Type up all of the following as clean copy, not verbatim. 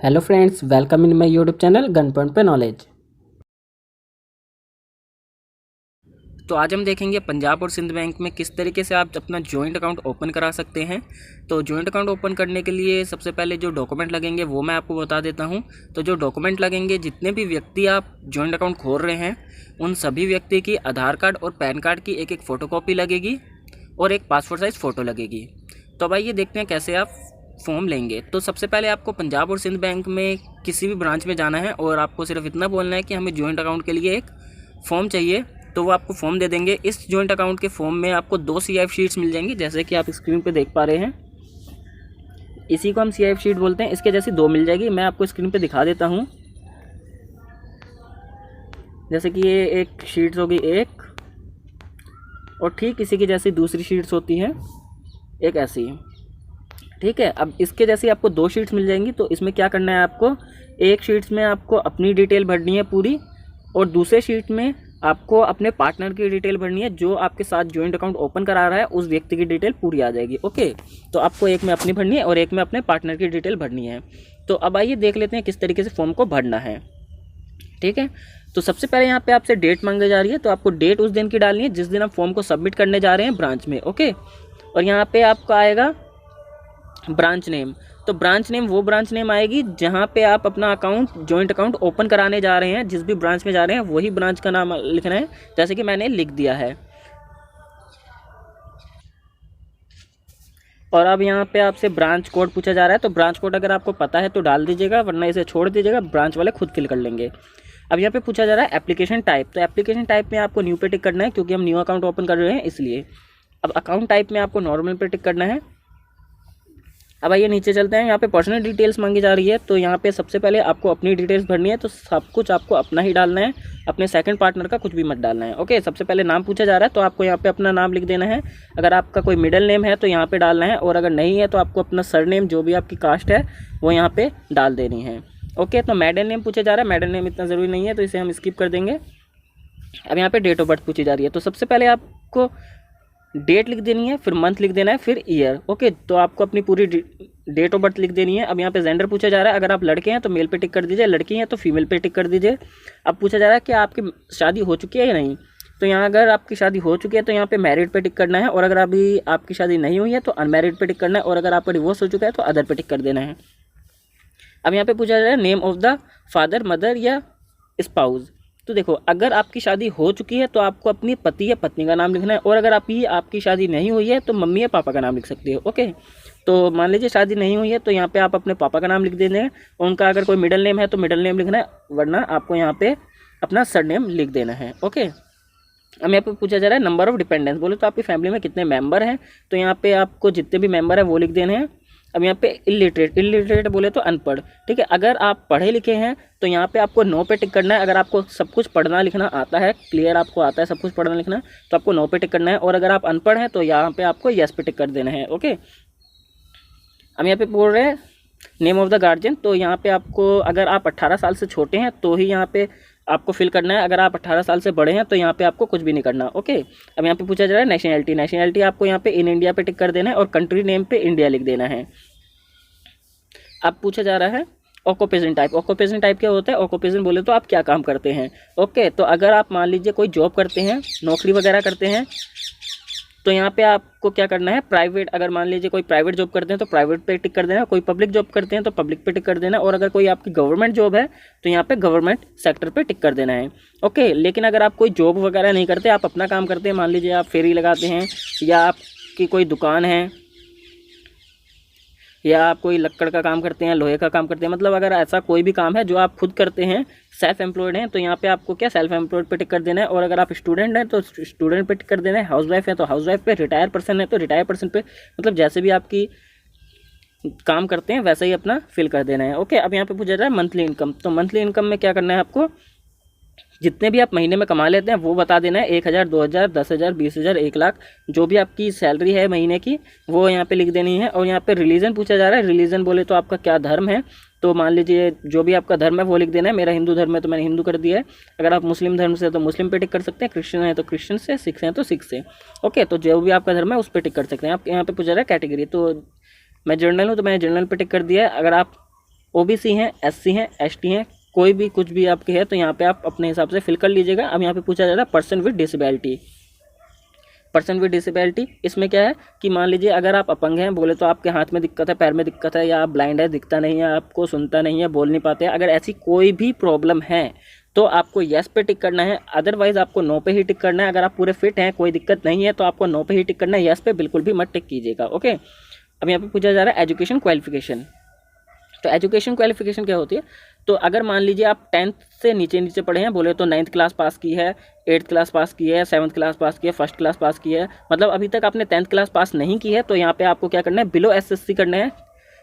Hello friends, welcome in my YouTube channel gun point पे knowledge. तो आज हम देखेंगे पंजाब और सिंध बैंक में किस तरीके से आप अपना जॉइंट अकाउंट ओपन करा सकते हैं। तो जॉइंट अकाउंट ओपन करने के लिए सबसे पहले जो डॉक्यूमेंट लगेंगे वो मैं आपको बता देता हूं। तो जो डॉक्यूमेंट लगेंगे, जितने भी व्यक्ति आप जॉइंट अकाउंट खोल रहे हैं उन सभी व्यक्ति की आधार कार्ड और पैन कार्ड की एक एक फ़ोटोकॉपी लगेगी और एक पासपोर्ट साइज़ फ़ोटो लगेगी। तो अब आइए देखते हैं कैसे आप फॉर्म लेंगे। तो सबसे पहले आपको पंजाब और सिंध बैंक में किसी भी ब्रांच में जाना है और आपको सिर्फ इतना बोलना है कि हमें जॉइंट अकाउंट के लिए एक फ़ॉर्म चाहिए, तो वो आपको फॉर्म दे देंगे। इस जॉइंट अकाउंट के फॉर्म में आपको 2 CIF शीट्स मिल जाएंगी, जैसे कि आप स्क्रीन पे देख पा रहे हैं। इसी को हम CIF शीट बोलते हैं। इसके जैसी 2 मिल जाएगी, मैं आपको स्क्रीन पे दिखा देता हूँ। जैसे कि ये एक शीट्स होगी एक, और ठीक इसी की जैसी दूसरी शीट्स होती हैं एक ऐसी। ठीक है, अब इसके जैसी आपको 2 शीट्स मिल जाएंगी। तो इसमें क्या करना है, आपको एक शीट्स में आपको अपनी डिटेल भरनी है पूरी, और दूसरे शीट में आपको अपने पार्टनर की डिटेल भरनी है। जो आपके साथ जॉइंट अकाउंट ओपन करा रहा है उस व्यक्ति की डिटेल पूरी आ जाएगी। ओके, तो आपको एक में अपनी भरनी है और एक में अपने पार्टनर की डिटेल भरनी है। तो अब आइए देख लेते हैं किस तरीके से फॉर्म को भरना है। ठीक है, तो सबसे पहले यहाँ पे आपसे डेट मांगी जा रही है, तो आपको डेट उस दिन की डालनी है जिस दिन आप फॉर्म को सबमिट करने जा रहे हैं ब्रांच में। ओके, और यहाँ पे आपका आएगा ब्रांच नेम। तो ब्रांच नेम वो ब्रांच नेम आएगी जहाँ पे आप अपना अकाउंट जॉइंट अकाउंट ओपन कराने जा रहे हैं। जिस भी ब्रांच में जा रहे हैं वही ब्रांच का नाम लिखना है, जैसे कि मैंने लिख दिया है। और अब यहाँ पे आपसे ब्रांच कोड पूछा जा रहा है, तो ब्रांच कोड अगर आपको पता है तो डाल दीजिएगा, वरना इसे छोड़ दीजिएगा, ब्रांच वाले खुद फिल कर लेंगे। अब यहाँ पे पूछा जा रहा है एप्लीकेशन टाइप। तो एप्लीकेशन टाइप में आपको न्यू पे टिक करना है, क्योंकि हम न्यू अकाउंट ओपन कर रहे हैं इसलिए। अब अकाउंट टाइप में आपको नॉर्मल पे टिक करना है। अब आइए नीचे चलते हैं। यहाँ पे पर्सनल डिटेल्स मांगी जा रही है, तो यहाँ पे सबसे पहले आपको अपनी डिटेल्स भरनी है। तो सब कुछ आपको अपना ही डालना है, अपने सेकंड पार्टनर का कुछ भी मत डालना है। ओके, सबसे पहले नाम पूछा जा रहा है, तो आपको यहाँ पे अपना नाम लिख देना है। अगर आपका कोई मिडिल नेम है तो यहाँ पे डालना है, और अगर नहीं है तो आपको अपना सरनेम जो भी आपकी कास्ट है वो यहाँ पे डाल देनी है। ओके, तो मैडल नेम पूछा जा रहा है। मैडल नेम इतना ज़रूरी नहीं है, तो इसे हम स्किप कर देंगे। अब यहाँ पे डेट ऑफ बर्थ पूछी जा रही है, तो सबसे पहले आपको डेट लिख देनी है, फिर मंथ लिख देना है, फिर ईयर। ओके, तो आपको अपनी पूरी डेट ऑफ बर्थ लिख देनी है। अब यहाँ पे जेंडर पूछा जा रहा है। अगर आप लड़के हैं तो मेल पे टिक कर दीजिए, लड़की हैं तो फीमेल पे टिक कर दीजिए। अब पूछा जा रहा है कि आपकी शादी हो चुकी है या नहीं। तो यहाँ अगर आपकी शादी हो चुकी है तो यहाँ पे मैरिड पे टिक करना है, और अगर अभी आपकी शादी नहीं हुई है तो अनमैरिड पे टिक करना है, और अगर आपका डिवोर्स हो चुका है तो अदर पे टिक कर देना है। अब यहाँ पे पूछा जा रहा है name of the father, mother या स्पाउस। तो देखो, अगर आपकी शादी हो चुकी है तो आपको अपनी पति या पत्नी का नाम लिखना है, और अगर आपकी शादी नहीं हुई है तो मम्मी या पापा का नाम लिख सकते हो। ओके, तो मान लीजिए शादी नहीं हुई है तो यहाँ पे आप अपने पापा का नाम लिख देंगे। उनका अगर कोई मिडिल नेम है तो मिडिल नेम लिखना है, वरना आपको यहाँ पे अपना सरनेम लिख देना है। ओके, अब यहाँ पे पूछा जा रहा है नंबर ऑफ डिपेंडेंट्स। बोले तो आपकी फैमिली में कितने मेंबर हैं, तो यहाँ पे आपको जितने भी मेंबर हैं वो लिख देने हैं। अब यहाँ पे इलिटरेट बोले तो अनपढ़। ठीक है, अगर आप पढ़े लिखे हैं तो यहाँ पे आपको नो पे टिक करना है। अगर आपको सब कुछ पढ़ना लिखना आता है, क्लियर आपको आता है सब कुछ पढ़ना लिखना, तो आपको नो पे टिक करना है। और अगर आप अनपढ़ हैं तो यहाँ पे आपको यस पे टिक कर देना है। ओके, अब यहाँ पे बोल रहे हैं नेम ऑफ द गार्जियन। तो यहाँ पे आपको अगर आप 18 साल से छोटे हैं तो ही यहाँ पे आपको फिल करना है। अगर आप 18 साल से बड़े हैं तो यहाँ पे आपको कुछ भी नहीं करना। ओके, अब यहाँ पे पूछा जा रहा है नेशनैलिटी। नेशनैलिटी आपको यहाँ पे इन इंडिया पे टिक कर देना है, और कंट्री नेम पे इंडिया लिख देना है। अब पूछा जा रहा है ऑक्यूपेशन टाइप। ऑक्यूपेशन टाइप क्या होता है, ऑक्यूपेशन बोले तो आप क्या काम करते हैं। ओके, तो अगर आप मान लीजिए कोई जॉब करते हैं, नौकरी वगैरह करते हैं, तो यहाँ पे आपको क्या करना है, प्राइवेट। अगर मान लीजिए कोई प्राइवेट जॉब करते हैं तो प्राइवेट पे टिक कर देना, कोई पब्लिक जॉब करते हैं तो पब्लिक पे टिक कर देना, और अगर कोई आपकी गवर्नमेंट जॉब है तो यहाँ पे गवर्नमेंट सेक्टर पे टिक कर देना है। ओके, लेकिन अगर आप कोई जॉब वगैरह नहीं करते, आप अपना काम करते हैं, मान लीजिए आप फेरी लगाते हैं, या आपकी कोई दुकान है, या आप कोई लक्कड़ का काम करते हैं, लोहे का काम करते हैं, मतलब अगर ऐसा कोई भी काम है जो आप खुद करते हैं, सेल्फ एम्प्लॉयड हैं, तो यहाँ पे आपको क्या सेल्फ एम्प्लॉयड पे टिक कर देना है। और अगर आप स्टूडेंट हैं तो स्टूडेंट पे टिक कर देना है, हाउस वाइफ है तो हाउस वाइफ पे, रिटायर पर्सन है तो रिटायर पर्सन पे, मतलब जैसे भी आपकी काम करते हैं वैसे ही अपना फिल कर देना है। ओके, अब यहाँ पे पूछा जा रहा है मंथली इनकम। तो मंथली इनकम में क्या करना है, आपको जितने भी आप महीने में कमा लेते हैं वो बता देना है। 1000, 2000, 10,000, 20,000, 1,00,000, जो भी आपकी सैलरी है महीने की वो यहाँ पे लिख देनी है। और यहाँ पे रिलीजन पूछा जा रहा है। रिलीजन बोले तो आपका क्या धर्म है, तो मान लीजिए जो भी आपका धर्म है वो लिख देना है। मेरा हिंदू धर्म है तो मैंने हिंदू कर दिया है। अगर आप मुस्लिम धर्म से तो मुस्लिम पे टिक कर सकते हैं, क्रिश्चियन है तो क्रिश्चियन से, सिख हैं तो सिख से। ओके, तो जो भी आपका धर्म है उस पर टिक कर सकते हैं। आप यहाँ पे पूछा जा रहा है कैटेगरी, तो मैं जर्नल हूँ तो मैंने जर्नल पे टिक कर दिया है। अगर आप ओबीसी हैं, एससी हैं, एसटी हैं, कोई भी कुछ भी आपके है तो यहाँ पे आप अपने हिसाब से फिल कर लीजिएगा। अब यहाँ पे पूछा जा रहा है person with disability. Person with disability, इसमें क्या है कि मान लीजिए अगर आप अपंग हैं, बोले तो आपके हाथ में दिक्कत है, पैर में दिक्कत है, या आप ब्लाइंड है, दिखता नहीं है, आपको सुनता नहीं है, बोल नहीं पाते हैं, अगर ऐसी कोई भी प्रॉब्लम है तो आपको येस पे टिक करना है, अदरवाइज आपको नो पे ही टिक करना है। अगर आप पूरे फिट हैं, कोई दिक्कत नहीं है, तो आपको नो पे ही टिक करना है, येस पे बिल्कुल भी मत टिक कीजिएगा। ओके, अब यहाँ पे पूछा जा रहा है एजुकेशन क्वालिफिकेशन। तो एजुकेशन क्वालिफिकेशन क्या होती है, तो अगर मान लीजिए आप 10th से नीचे पढ़े हैं, बोले तो 9th क्लास पास की है, 8th क्लास पास की है, 7th क्लास पास की है, 1st क्लास पास की है, मतलब अभी तक आपने 10th क्लास पास नहीं की है, तो यहाँ पे आपको क्या करना है, बिलो एसएससी करना है।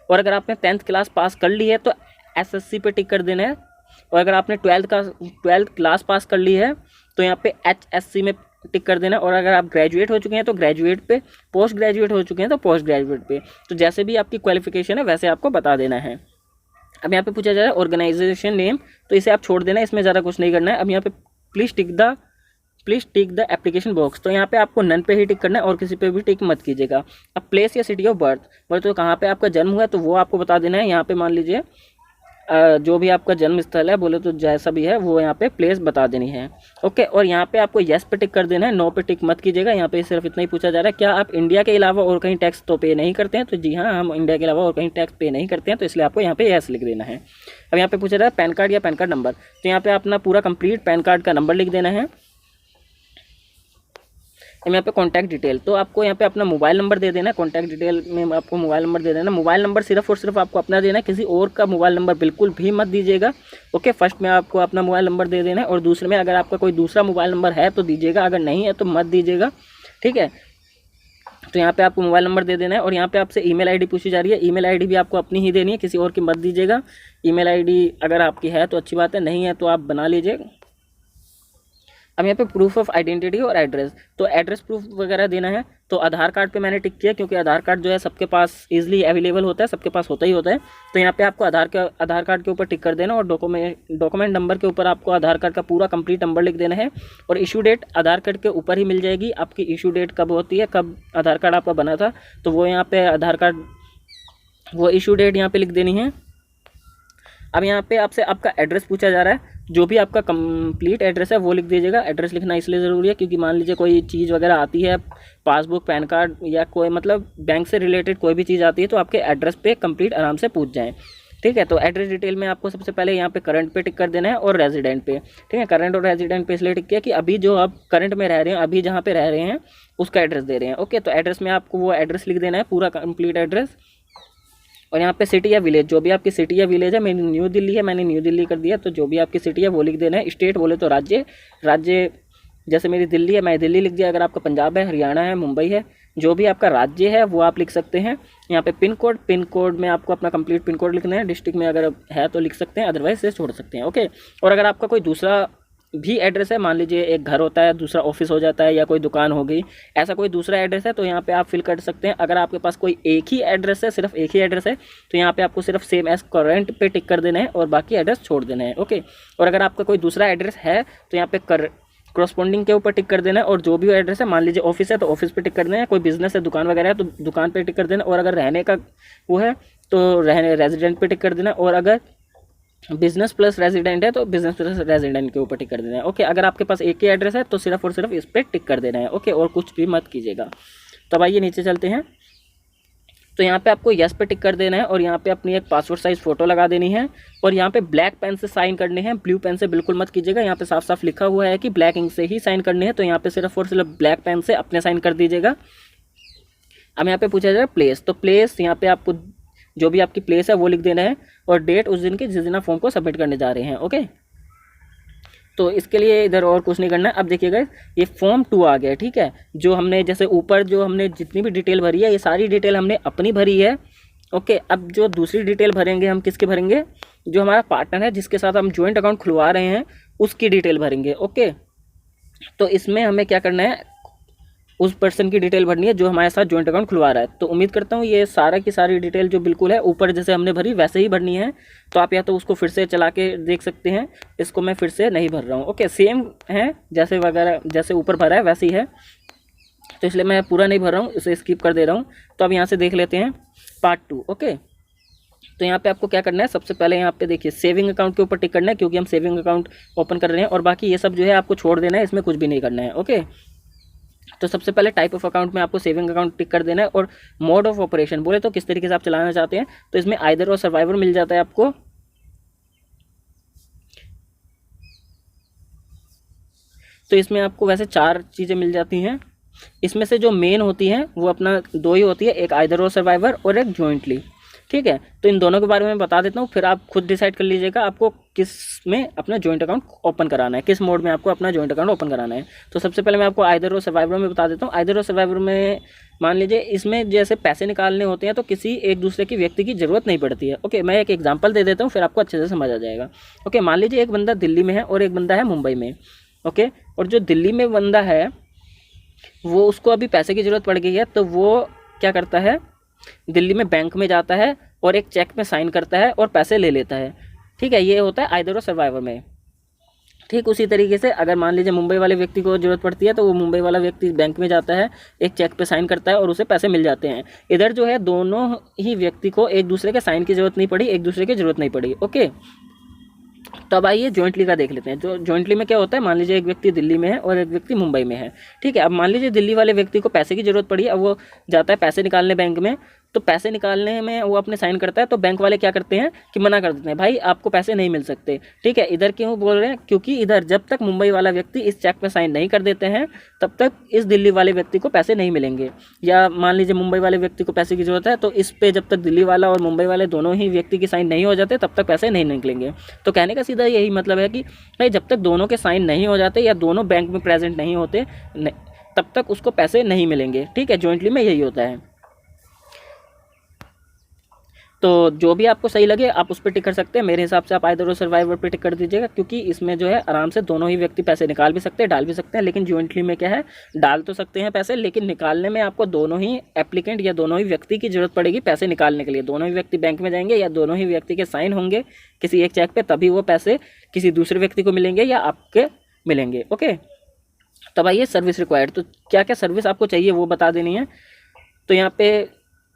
और अगर आपने 10th क्लास पास कर ली है तो एसएससी पे टिक कर देना है। और अगर आपने 12th क्लास पास कर ली है तो यहाँ पे एचएससी में टिक कर देना। और अगर आप ग्रेजुएट हो चुके हैं तो ग्रेजुएट पे, पोस्ट ग्रेजुएट हो चुके हैं तो पोस्ट ग्रेजुएट पे, तो जैसे भी आपकी क्वालिफिकेशन है वैसे आपको बता देना है। अब यहाँ पे पूछा जा रहा है ऑर्गेनाइजेशन नेम, तो इसे आप छोड़ देना, इसमें ज़्यादा कुछ नहीं करना है। अब यहाँ पे please tick the application box, तो यहाँ पे आपको नन पे ही टिक करना है और किसी पे भी टिक मत कीजिएगा। अब प्लेस या सिटी ऑफ बर्थ, बोले तो कहाँ पे आपका जन्म हुआ है तो वो आपको बता देना है। यहाँ पे मान लीजिए जो भी आपका जन्म स्थल है, बोले तो जैसा भी है वो यहाँ पे प्लेस बता देनी है। ओके, और यहाँ पे आपको येस पे टिक कर देना है, नो पे टिक मत कीजिएगा। यहाँ पे सिर्फ इतना ही पूछा जा रहा है, क्या आप इंडिया के अलावा और कहीं टैक्स तो पे नहीं करते हैं, तो जी हाँ, हम इंडिया के अलावा और कहीं टैक्स पे नहीं करते हैं, तो इसलिए आपको यहाँ पे येस लिख देना है। अब यहाँ पे पूछा जा रहा है पैन कार्ड या पैन कार्ड नंबर, तो यहाँ पे अपना पूरा कंप्लीट पैन कार्ड का नंबर लिख देना है। यहाँ पे कॉन्टैक्ट डिटेल, तो आपको यहाँ पे अपना मोबाइल नंबर दे देना है। कॉन्टैक्ट डिटेल में आपको मोबाइल नंबर दे देना। मोबाइल नंबर सिर्फ और सिर्फ आपको अपना देना है, किसी और का मोबाइल नंबर बिल्कुल भी मत दीजिएगा। ओके, फर्स्ट में आपको अपना मोबाइल नंबर दे देना है, और दूसरे में अगर आपका कोई दूसरा मोबाइल नंबर है तो दीजिएगा, अगर नहीं है तो मत दीजिएगा। ठीक है, तो यहाँ पे आपको मोबाइल नंबर दे देना है। और यहाँ पे आपसे ईमेल आईडी पूछी जा रही है, ईमेल आईडी भी आपको अपनी ही देनी है, किसी और की मत दीजिएगा। ईमेल आईडी अगर आपकी है तो अच्छी बात है, नहीं है तो आप बना लीजिए। अब यहाँ पे प्रूफ ऑफ आइडेंटिटी और एड्रेस, तो एड्रेस प्रूफ वगैरह देना है। तो आधार कार्ड पे मैंने टिक किया, क्योंकि आधार कार्ड जो है सबके पास इजीली अवेलेबल होता है, सबके पास होता ही होता है। तो यहाँ पे आपको आधार कार्ड के ऊपर टिक कर देना, और डॉक्यूमेंट नंबर के ऊपर आपको आधार कार्ड का पूरा कंप्लीट नंबर लिख देना है। और इशू डेट आधार कार्ड के ऊपर ही मिल जाएगी, आपकी इशू डेट कब होती है, कब आधार कार्ड आपका बना था, तो वो यहाँ पे आधार कार्ड वो इशू डेट यहाँ पे लिख देनी है। अब यहाँ पे आपसे आपका एड्रेस पूछा जा रहा है, जो भी आपका कंप्लीट एड्रेस है वो लिख दीजिएगा। एड्रेस लिखना इसलिए ज़रूरी है क्योंकि मान लीजिए कोई चीज़ वगैरह आती है, पासबुक, पैन कार्ड या कोई मतलब बैंक से रिलेटेड कोई भी चीज़ आती है, तो आपके एड्रेस पे कंप्लीट आराम से पूछ जाएँ। ठीक है, तो एड्रेस डिटेल में आपको सबसे पहले यहाँ पे करंट पे टिक कर देना है और रेजिडेंट पे। ठीक है, करंट और रेजिडेंट पे इसलिए टिक किया कि अभी जो आप करंट में रह रहे हैं, अभी जहाँ पे रह रहे हैं उसका एड्रेस दे रहे हैं। ओके, तो एड्रेस में आपको वो एड्रेस लिख देना है, पूरा कंप्लीट एड्रेस। और यहाँ पे सिटी या विलेज, जो भी आपकी सिटी या विलेज है, मेरी न्यू दिल्ली है, मैंने न्यू दिल्ली कर दिया, तो जो भी आपकी सिटी है वो लिख देना है। स्टेट बोले तो राज्य जैसे मेरी दिल्ली है, मैं दिल्ली लिख दिया। अगर आपका पंजाब है, हरियाणा है, मुंबई है, जो भी आपका राज्य है वो आप लिख सकते हैं। यहाँ पे पिन कोड में आपको अपना कंप्लीट पिन कोड लिखना है। डिस्ट्रिक्ट में अगर है तो लिख सकते हैं, अदरवाइज से छोड़ सकते हैं। ओके, और अगर आपका कोई दूसरा भी एड्रेस है, मान लीजिए एक घर होता है, दूसरा ऑफिस हो जाता है, या कोई दुकान हो गई, ऐसा कोई दूसरा एड्रेस है तो यहाँ पे आप फिल कर सकते हैं। अगर आपके पास कोई एक ही एड्रेस है, सिर्फ एक ही एड्रेस है, तो यहाँ पे आपको सिर्फ सेम एज करंट पे टिक कर देना है और बाकी एड्रेस छोड़ देना है। ओके, और अगर आपका कोई दूसरा एड्रेस है तो यहाँ पे करस्पॉन्डिंग के ऊपर टिक कर देना है। और जो भी एड्रेस है, मान लीजिए ऑफिस है तो ऑफिस पे टिक कर देना है, कोई बिजनेस है, दुकान वगैरह है तो दुकान पे टिक कर देना। और अगर रहने का वो है तो रेजिडेंट पे टिक कर देना। और अगर बिजनेस प्लस रेजिडेंट है तो बिजनेस प्लस रेजिडेंट के ऊपर टिक कर देना है। ओके, अगर आपके पास एक ही एड्रेस है तो सिर्फ और सिर्फ इस पर टिक कर देना है। ओके, और कुछ भी मत कीजिएगा। तो अब आइए नीचे चलते हैं। तो यहाँ पे आपको यस पे टिक कर देना है और यहाँ पे अपनी एक पासपोर्ट साइज फ़ोटो लगा देनी है। और यहाँ पे ब्लैक पेन से साइन करने हैं, ब्लू पेन से बिल्कुल मत कीजिएगा। यहाँ पे साफ साफ लिखा हुआ है कि ब्लैक इंक से ही साइन करने हैं, तो यहाँ पे सिर्फ और सिर्फ ब्लैक पेन से अपने साइन कर दीजिएगा। अब यहाँ पे पूछा जा रहा है प्लेस, तो प्लेस यहाँ पे आपको जो भी आपकी प्लेस है वो लिख देना है और डेट उस दिन की जिस दिन आप फॉर्म को सबमिट करने जा रहे हैं। ओके, तो इसके लिए इधर और कुछ नहीं करना है। अब देखिएगा ये फॉर्म 2 आ गया। ठीक है, जो हमने जैसे ऊपर जो हमने जितनी भी डिटेल भरी है, ये सारी डिटेल हमने अपनी भरी है। ओके, अब जो दूसरी डिटेल भरेंगे हम किसके भरेंगे, जो हमारा पार्टनर है जिसके साथ हम ज्वाइंट अकाउंट खुलवा रहे हैं उसकी डिटेल भरेंगे। ओके, तो इसमें हमें क्या करना है, उस पर्सन की डिटेल भरनी है जो हमारे साथ ज्वाइंट अकाउंट खुलवा रहा है। तो उम्मीद करता हूँ ये सारा की सारी डिटेल जो बिल्कुल है ऊपर जैसे हमने भरी वैसे ही भरनी है। तो आप या तो उसको फिर से चला के देख सकते हैं, इसको मैं फिर से नहीं भर रहा हूँ। ओके, सेम है जैसे वगैरह जैसे ऊपर भरा है वैसे ही है, तो इसलिए मैं पूरा नहीं भर रहा हूँ, इसे स्किप कर दे रहा हूँ। तो अब यहाँ से देख लेते हैं पार्ट 2। ओके, तो यहाँ पे आपको क्या करना है, सबसे पहले यहाँ पे देखिए सेविंग अकाउंट के ऊपर टिक करना है, क्योंकि हम सेविंग अकाउंट ओपन कर रहे हैं, और बाकी ये सब जो है आपको छोड़ देना है, इसमें कुछ भी नहीं करना है। ओके, तो सबसे पहले टाइप ऑफ अकाउंट में आपको सेविंग अकाउंट टिक कर देना है, और मोड ऑफ ऑपरेशन बोले तो किस तरीके से आप चलाना चाहते हैं, तो इसमें आइदर और सर्वाइवर मिल जाता है आपको। तो इसमें आपको वैसे 4 चीज़ें मिल जाती हैं, इसमें से जो मेन होती हैं वो अपना 2 ही होती है, एक आइदर और सर्वाइवर और एक जॉइंटली। ठीक है, तो इन दोनों के बारे में बता देता हूँ, फिर आप खुद डिसाइड कर लीजिएगा आपको किस में अपना जॉइंट अकाउंट ओपन कराना है, किस मोड में आपको अपना जॉइंट अकाउंट ओपन कराना है। तो सबसे पहले मैं आपको आइदर और सर्वाइवर में बता देता हूँ। आइदर और सर्वाइवर में मान लीजिए इसमें जैसे पैसे निकालने होते हैं तो किसी एक दूसरे की व्यक्ति की ज़रूरत नहीं पड़ती है। ओके, मैं एक एग्जाम्पल दे देता हूँ, फिर आपको अच्छे से समझ आ जाएगा। ओके, मान लीजिए एक बंदा दिल्ली में है और एक बंदा है मुंबई में। ओके, और जो दिल्ली में बंदा है वो उसको अभी पैसे की ज़रूरत पड़ गई है, तो वो क्या करता है, दिल्ली में बैंक में जाता है और एक चेक में साइन करता है और पैसे ले लेता है। ठीक है, ये होता है आइदर और सर्वाइवर में। ठीक उसी तरीके से अगर मान लीजिए मुंबई वाले व्यक्ति को ज़रूरत पड़ती है, तो वो मुंबई वाला व्यक्ति बैंक में जाता है, एक चेक पे साइन करता है और उसे पैसे मिल जाते हैं। इधर जो है दोनों ही व्यक्ति को एक दूसरे के साइन की ज़रूरत नहीं पड़ी, एक दूसरे की ज़रूरत नहीं पड़ी। ओके, तो अब आइए जॉइंटली का देख लेते हैं। जो जॉइंटली में क्या होता है, मान लीजिए एक व्यक्ति दिल्ली में है और एक व्यक्ति मुंबई में है। ठीक है, अब मान लीजिए दिल्ली वाले व्यक्ति को पैसे की ज़रूरत पड़ी, अब वो जाता है पैसे निकालने बैंक में, तो पैसे निकालने में वो अपने साइन करता है, तो बैंक वाले क्या करते हैं कि मना कर देते हैं, भाई आपको पैसे नहीं मिल सकते। ठीक है, इधर क्यों बोल रहे हैं, क्योंकि इधर जब तक मुंबई वाला व्यक्ति इस चेक पे साइन नहीं कर देते हैं तब तक इस दिल्ली वाले व्यक्ति को पैसे नहीं मिलेंगे। या मान लीजिए मुंबई वाले व्यक्ति को पैसे की ज़रूरत है, तो इस पे जब तक दिल्ली वाला और मुंबई वाले दोनों ही व्यक्ति की साइन नहीं हो जाते तब तक पैसे नहीं निकलेंगे। तो कहने का सीधा यही मतलब है कि भाई जब तक दोनों के साइन नहीं हो जाते या दोनों बैंक में प्रेजेंट नहीं होते तब तक उसको पैसे नहीं मिलेंगे। ठीक है, जॉइंटली में यही होता है। तो जो भी आपको सही लगे आप उस पर टिक कर सकते हैं। मेरे हिसाब से आप आइदर और सर्वाइवर पे टिक कर दीजिएगा, क्योंकि इसमें जो है आराम से दोनों ही व्यक्ति पैसे निकाल भी सकते हैं, डाल भी सकते हैं। लेकिन जॉइंटली में क्या है, डाल तो सकते हैं पैसे, लेकिन निकालने में आपको दोनों ही एप्लीकेंट या दोनों ही व्यक्ति की जरूरत पड़ेगी पैसे निकालने के लिए। दोनों ही व्यक्ति बैंक में जाएंगे या दोनों ही व्यक्ति के साइन होंगे किसी एक चेक पे, तभी वो पैसे किसी दूसरे व्यक्ति को मिलेंगे या आपके मिलेंगे। ओके, तब आइए सर्विस रिक्वायर्ड। तो क्या क्या सर्विस आपको चाहिए वो बता देनी है। तो यहाँ पे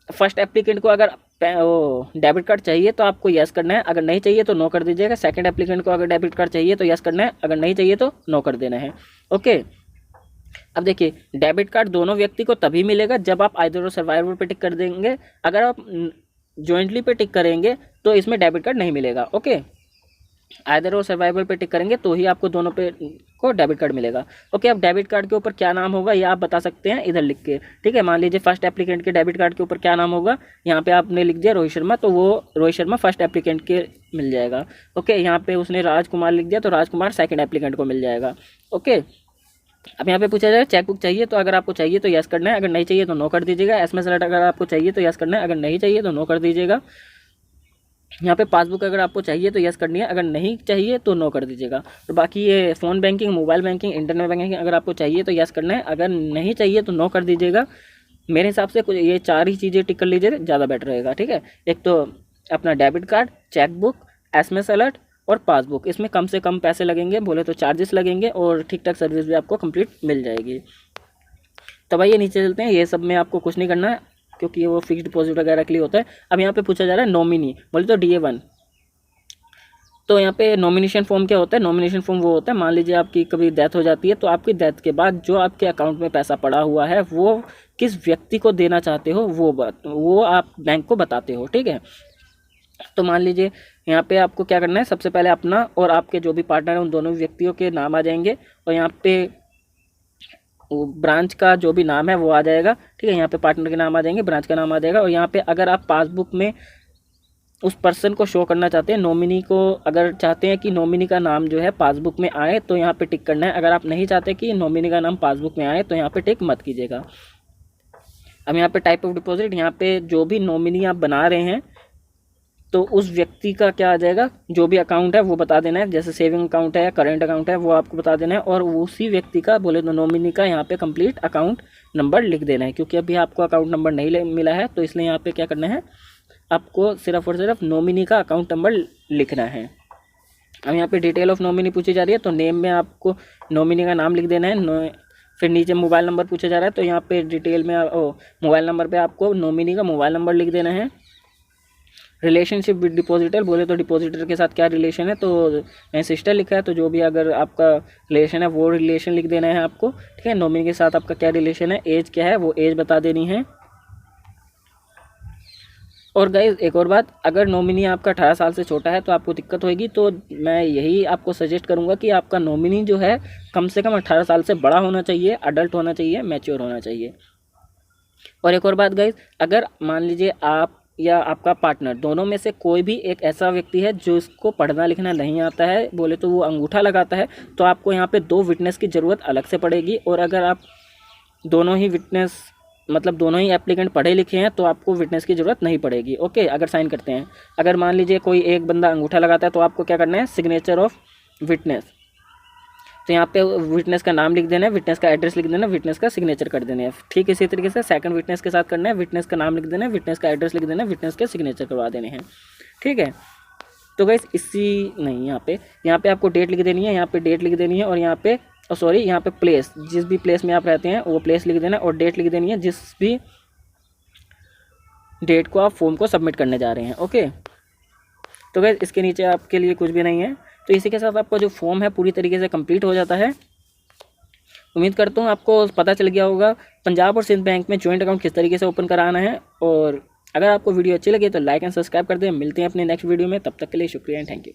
फर्स्ट एप्लीकेंट को अगर डेबिट कार्ड चाहिए तो आपको यस करना है, अगर नहीं चाहिए तो नो कर दीजिएगा। सेकंड एप्लीकेंट को अगर डेबिट कार्ड चाहिए तो यस करना है, अगर नहीं चाहिए तो नो कर देना है। ओके, अब देखिए डेबिट कार्ड दोनों व्यक्ति को तभी मिलेगा जब आप आइदर और सर्वाइवर पे टिक कर देंगे। अगर आप जॉइंटली पे टिक करेंगे तो इसमें डेबिट कार्ड नहीं मिलेगा। ओके, आइदर और सर्वाइवर पे टिक करेंगे तो ही आपको दोनों पे को डेबिट कार्ड मिलेगा। ओके, अब डेबिट कार्ड के ऊपर क्या नाम होगा ये आप बता सकते हैं इधर लिख के। ठीक है, मान लीजिए फर्स्ट एप्लीकेंट के डेबिट कार्ड के ऊपर क्या नाम होगा, यहाँ पे आपने लिख दिया रोहित शर्मा, तो वो रोहित शर्मा फर्स्ट एप्लीकेंट के मिल जाएगा। ओके, यहाँ पे उसने राजकुमार लिख दिया तो राजकुमार सेकंड एप्लीकेंट को मिल जाएगा। ओके, अब यहाँ पे पूछा जाए चेकबुक चाहिए, तो अगर आपको चाहिए तो यस करना है, अगर नहीं चाहिए तो नो कर दीजिएगा। एसएमएस अलर्ट अगर आपको चाहिए तो यस करना है, अगर नहीं चाहिए तो नो कर दीजिएगा। यहाँ पे पासबुक अगर आपको चाहिए तो यस करनी है, अगर नहीं चाहिए तो नो कर दीजिएगा। तो बाकी ये phone banking, mobile banking, internet banking अगर आपको चाहिए तो यस करना है, अगर नहीं चाहिए तो नो कर दीजिएगा। मेरे हिसाब से कुछ ये 4 ही चीज़ें टिक कर लीजिए, ज़्यादा बेटर रहेगा। ठीक है, एक तो अपना debit card, chequebook, SMS alert और पासबुक। इसमें कम से कम पैसे लगेंगे, बोले तो चार्जेस लगेंगे, और ठीक ठाक सर्विस भी आपको कंप्लीट मिल जाएगी। तब आइए नीचे चलते हैं। ये सब में आपको कुछ नहीं करना है क्योंकि वो फिक्स्ड डिपॉजिट वगैरह के लिए होता है। अब यहाँ पे पूछा जा रहा है नॉमिनी, बोले तो DA1। तो यहाँ पे नॉमिनेशन फॉर्म क्या होता है, नॉमिनेशन फॉर्म वो होता है, मान लीजिए आपकी कभी डेथ हो जाती है तो आपकी डेथ के बाद जो आपके अकाउंट में पैसा पड़ा हुआ है वो किस व्यक्ति को देना चाहते हो वो आप बैंक को बताते हो। ठीक है, तो मान लीजिए यहाँ पे आपको क्या करना है, सबसे पहले अपना और आपके जो भी पार्टनर हैं उन दोनों व्यक्तियों के नाम आ जाएंगे, और यहाँ पे ब्रांच का जो भी नाम है वो आ जाएगा। ठीक है, यहाँ पे पार्टनर के नाम आ जाएंगे, ब्रांच का नाम आ जाएगा, और यहाँ पे अगर आप पासबुक में उस पर्सन को शो करना चाहते हैं, नॉमिनी को अगर चाहते हैं कि नॉमिनी का नाम जो है पासबुक में आए तो यहाँ पे टिक करना है। अगर आप नहीं चाहते कि नॉमिनी का नाम पासबुक में आए तो यहाँ पे टिक मत कीजिएगा। अब यहाँ पे टाइप ऑफ डिपॉजिट, यहाँ पे जो भी नॉमिनी आप बना रहे हैं तो उस व्यक्ति का क्या आ जाएगा, जो भी अकाउंट है वो बता देना है, जैसे सेविंग अकाउंट है या करेंट अकाउंट है वो आपको बता देना है, और उसी व्यक्ति का बोले तो नॉमिनी का यहाँ पे कंप्लीट अकाउंट नंबर लिख देना है। क्योंकि अभी आपको अकाउंट नंबर नहीं मिला है तो इसलिए यहाँ पे क्या करना है, आपको सिर्फ और सिर्फ नॉमिनी का अकाउंट नंबर लिखना है। अब यहाँ पे डिटेल ऑफ नॉमिनी पूछी जा रही है, तो नेम में आपको नॉमिनी का नाम लिख देना है। फिर नीचे मोबाइल नंबर पूछा जा रहा है, तो यहाँ पे डिटेल में मोबाइल नंबर पे आपको नॉमिनी का मोबाइल नंबर लिख देना है। रिलेशनशिप विद डिपॉजिटर, बोले तो डिपॉजिटर के साथ क्या रिलेशन है, तो मैं सिस्टर लिखा है, तो जो भी अगर आपका रिलेशन है वो रिलेशन लिख देना है आपको, ठीक है। नॉमिनी के साथ आपका क्या रिलेशन है, एज क्या है वो एज बता देनी है। और गाइज एक और बात, अगर नॉमिनी आपका 18 साल से छोटा है तो आपको दिक्कत होगी, तो मैं यही आपको सजेस्ट करूंगा कि आपका नॉमिनी जो है कम से कम 18 साल से बड़ा होना चाहिए, अडल्ट होना चाहिए, मैच्योर होना चाहिए। और एक और बात गाइज, अगर मान लीजिए आप या आपका पार्टनर दोनों में से कोई भी एक ऐसा व्यक्ति है जो इसको पढ़ना लिखना नहीं आता है, बोले तो वो अंगूठा लगाता है, तो आपको यहाँ पे 2 विटनेस की ज़रूरत अलग से पड़ेगी। और अगर आप दोनों ही विटनेस मतलब दोनों ही एप्लीकेंट पढ़े लिखे हैं तो आपको विटनेस की ज़रूरत नहीं पड़ेगी, ओके, अगर साइन करते हैं। अगर मान लीजिए कोई एक बंदा अंगूठा लगाता है तो आपको क्या करना है, सिग्नेचर ऑफ विटनेस, तो यहाँ पे विटनेस का नाम लिख देना है, विटनेस का एड्रेस लिख देना है, विटनेस का सिग्नेचर कर देना है। ठीक इसी तरीके से सेकंड विटनेस के साथ करना है, विटनेस का नाम लिख देना है, विटनेस का एड्रेस लिख देना है, विटनेस के सिग्नेचर करवा देने हैं, ठीक है। तो गाइस इसी नहीं, यहाँ पे आपको डेट लिख देनी है, यहाँ पे डेट लिख देनी है, और यहाँ पे सॉरी यहाँ पे प्लेस, जिस भी प्लेस में आप रहते हैं वो प्लेस लिख देना, और डेट लिख देनी है जिस भी डेट को आप फॉर्म को सबमिट करने जा रहे हैं, ओके। तो गाइस इसके नीचे आपके लिए कुछ भी नहीं है। तो इसी के साथ आपका जो फॉर्म है पूरी तरीके से कंप्लीट हो जाता है। उम्मीद करता हूँ आपको पता चल गया होगा पंजाब और सिंध बैंक में जॉइंट अकाउंट किस तरीके से ओपन कराना है। और अगर आपको वीडियो अच्छी लगे तो लाइक एंड सब्सक्राइब कर दें। मिलते हैं अपने नेक्स्ट वीडियो में, तब तक के लिए शुक्रिया एंड थैंक यू।